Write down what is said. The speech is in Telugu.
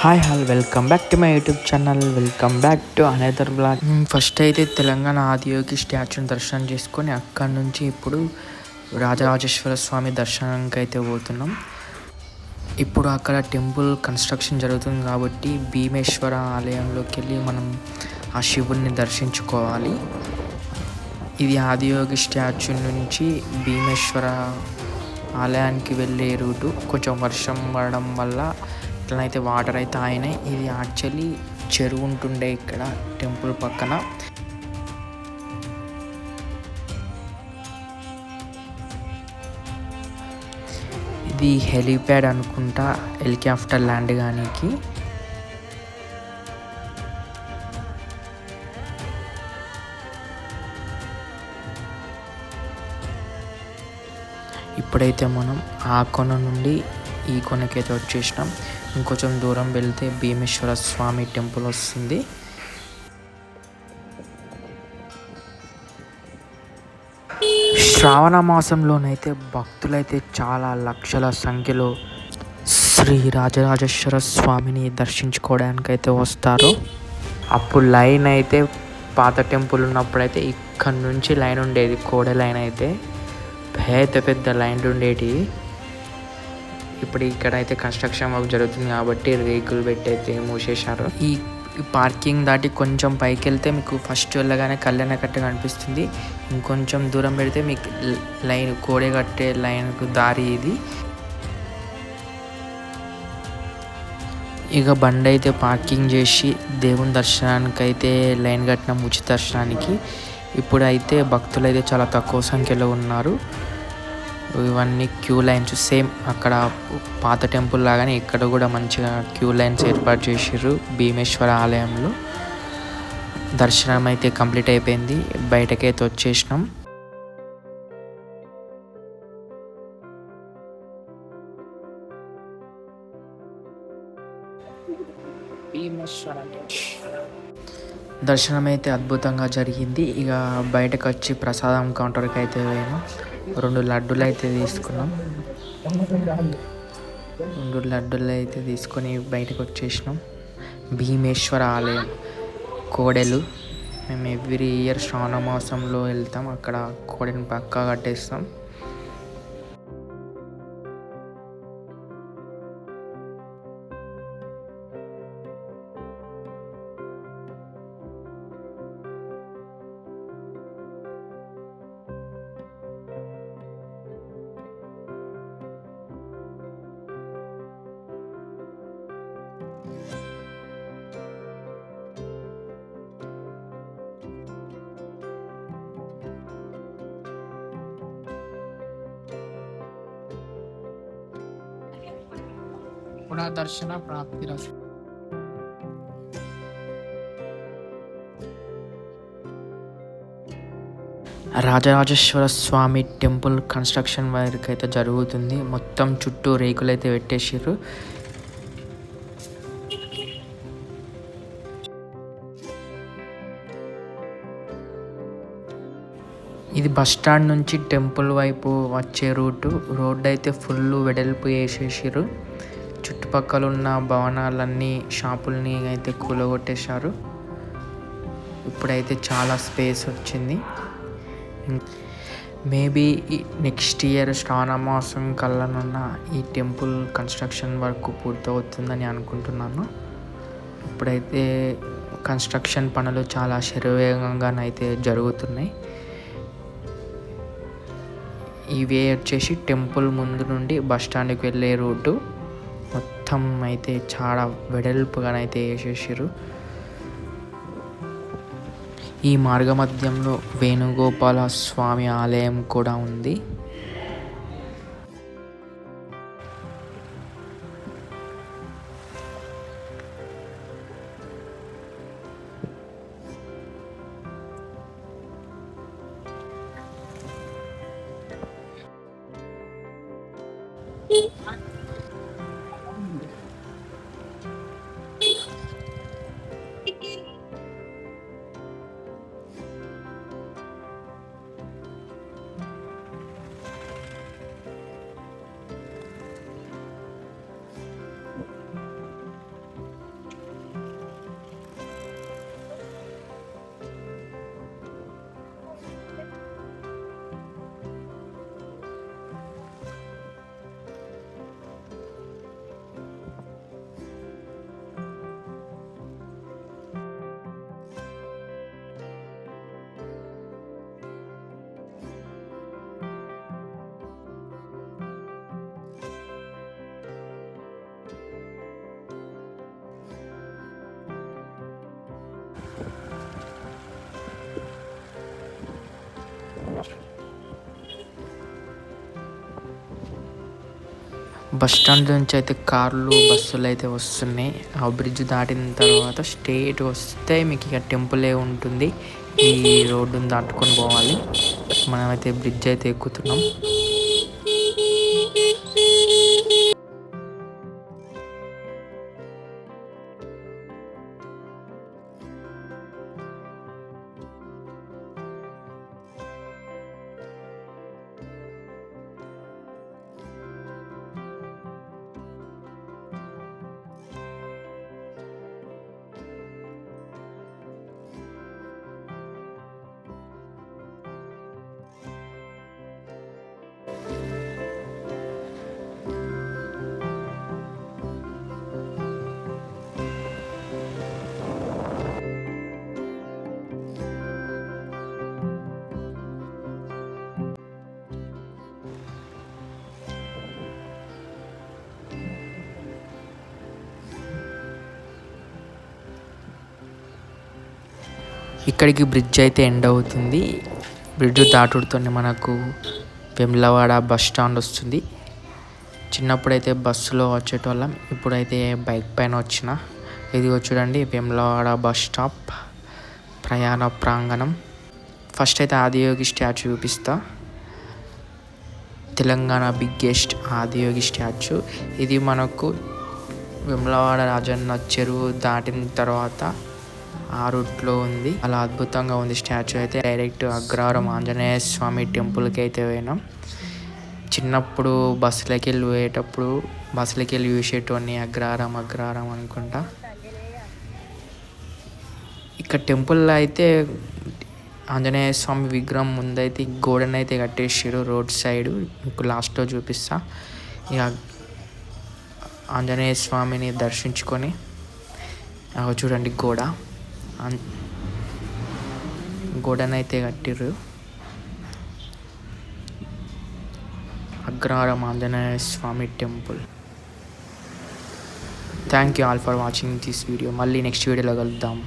Hi welcome back to my YouTube channel. Welcome back to another blog. First అయితే తెలంగాణ ఆదియోగి స్టాచ్యూని దర్శనం చేసుకొని అక్కడి నుంచి ఇప్పుడు రాజరాజేశ్వర స్వామి దర్శనానికి అయితే పోతున్నాం. ఇప్పుడు అక్కడ టెంపుల్ కన్స్ట్రక్షన్ జరుగుతుంది కాబట్టి భీమేశ్వర ఆలయంలోకి వెళ్ళి మనం ఆ శివుడిని దర్శించుకోవాలి. ఇది ఆదియోగి స్టాచ్యూ నుంచి భీమేశ్వర ఆలయానికి వెళ్ళే రూటు. కొంచెం వర్షం పడడం వల్ల ఇట్లనైతే వాటర్ అయితే ఆయనే. ఇది యాక్చువల్లీ చెరువు ఉంటుండే ఇక్కడ టెంపుల్ పక్కన. ఇది హెలీప్యాడ్ అనుకుంటా, హెలికాప్టర్ ల్యాండ్ కానీకి. ఇప్పుడైతే మనం ఆ కొన నుండి ఈ కొనకైతే వచ్చేసినాం. ఇంకొంచెం దూరం వెళ్తే భీమేశ్వర స్వామి టెంపుల్ వస్తుంది. శ్రావణ మాసంలోనైతే భక్తులైతే చాలా లక్షల సంఖ్యలో శ్రీ రాజరాజేశ్వర స్వామిని దర్శించుకోవడానికైతే వస్తారు. అప్పుడు లైన్ అయితే పాత టెంపుల్ ఉన్నప్పుడైతే ఇక్కడ నుంచి లైన్ ఉండేది, కోడ లైన్ అయితే పెద్ద పెద్ద లైన్లు ఉండేవి. ఇప్పుడు ఇక్కడ అయితే కన్స్ట్రక్షన్ వర్క్ జరుగుతుంది కాబట్టి రేకులు పెట్టి అయితే మూసేశారు. ఈ పార్కింగ్ దాటి కొంచెం పైకి వెళ్తే మీకు ఫస్ట్ వెళ్ళగానే కళ్యాణ కట్ట కనిపిస్తుంది. ఇంకొంచెం దూరం పెడితే మీకు లైన్ కోడే కట్టే లైన్కు దారి ఇది. ఇక బండి అయితే పార్కింగ్ చేసి దేవుని దర్శనానికి అయితే లైన్ కట్టినాం, ఉచిత దర్శనానికి. ఇప్పుడైతే భక్తులు అయితే చాలా తక్కువ సంఖ్యలో ఉన్నారు. ఇవన్నీ క్యూ లైన్స్, సేమ్ అక్కడ పాత టెంపుల్ లాగానే ఇక్కడ కూడా మంచిగా క్యూ లైన్స్ ఏర్పాటు చేసారు. భీమేశ్వర ఆలయంలో దర్శనం అయితే కంప్లీట్ అయిపోయింది, బయటకైతే వచ్చేసినాం. దర్శనం అయితే అద్భుతంగా జరిగింది. ఇక బయటకు వచ్చి ప్రసాదం కౌంటర్కి అయితే పోయాము. 2 లడ్డూలు అయితే తీసుకున్నాం. 2 లడ్డూలు అయితే తీసుకొని బయటకు వచ్చేసినాం. భీమేశ్వర ఆలయం కోడెలు. మేము ఎవ్రీ ఇయర్ శ్రావణ మాసంలో వెళ్తాం, అక్కడ కోడెని పక్కా కట్టేస్తాం. దర్శన ప్రాప్తి రసు. రాజరాజేశ్వర స్వామి టెంపుల్ కన్స్ట్రక్షన్ వర్క్ అయితే జరుగుతుంది. మొత్తం చుట్టూ రేకులు అయితే పెట్టేసారు. ఇది బస్ స్టాండ్ నుంచి టెంపుల్ వైపు వచ్చే రోడ్డు అయితే ఫుల్ వెడల్పు వేసేసారు. చుట్టుపక్కల ఉన్న భవనాలన్నీ, షాపుల్ని అయితే కూలగొట్టేశారు. ఇప్పుడైతే చాలా స్పేస్ వచ్చింది. మేబీ నెక్స్ట్ ఇయర్ శ్రావణ మాసం కల్లానున్న ఈ టెంపుల్ కన్స్ట్రక్షన్ వర్క్ పూర్తవుతుందని అనుకుంటున్నాను. ఇప్పుడైతే కన్స్ట్రక్షన్ పనులు చాలా శరవేగంగానైతే జరుగుతున్నాయి. ఇవే వచ్చేసి టెంపుల్ ముందు నుండి బస్ స్టాండ్కి వెళ్ళే రూటు. మొత్తం అయితే చాలా వెడల్పుగానైతే వేసేసారు. ఈ మార్గ మధ్యంలో వేణుగోపాల స్వామి ఆలయం కూడా ఉంది. బస్ స్టాండ్ నుంచి అయితే కార్లు బస్సులు అయితే వస్తున్నాయి. ఆ బ్రిడ్జ్ దాటిన తర్వాత స్ట్రేట్ వస్తే మీకు ఇక టెంపులే ఉంటుంది. ఈ రోడ్డును దాటుకొని పోవాలి. మనమైతే బ్రిడ్జ్ అయితే ఎక్కుతున్నాం. ఇక్కడికి బ్రిడ్జ్ అయితే ఎండ్ అవుతుంది. బ్రిడ్జ్ దాటుడుతోనే మనకు వేములవాడ బస్ స్టాండ్ వస్తుంది. చిన్నప్పుడైతే బస్సులో వచ్చేటోళ్ళం, ఇప్పుడైతే బైక్ పైన వచ్చిన. ఇది చూడండి వేములవాడ బస్ స్టాప్ ప్రయాణ ప్రాంగణం. ఫస్ట్ అయితే ఆదియోగి స్టాచ్యూ చూపిస్తా. Telangana biggest Adiyogi statue. ఇది మనకు వేములవాడ రాజన్న చెరువు దాటిన తర్వాత ఆ రూట్లో ఉంది. అలా అద్భుతంగా ఉంది స్టాచ్యూ అయితే. డైరెక్ట్ అగ్రహారం ఆంజనేయ స్వామి టెంపుల్కి అయితే పోయినాం. చిన్నప్పుడు బస్సులకి వెళ్ళి పోయేటప్పుడు బస్సులకి వెళ్ళి చూసేటోని అగ్రహారం అనుకుంటా. ఇక్కడ టెంపుల్లో అయితే ఆంజనేయ స్వామి విగ్రహం ముందైతే గోడనైతే కట్టేసారు రోడ్ సైడ్. మీకు లాస్ట్లో చూపిస్తా. ఇక ఆంజనేయ స్వామిని దర్శించుకొని చూడండి గోడనైతే కట్టిర్రు. Agraharam Anjaneya Swami temple. Thank you all for watching this video. మళ్ళీ నెక్స్ట్ వీడియోలో కలుద్దాం.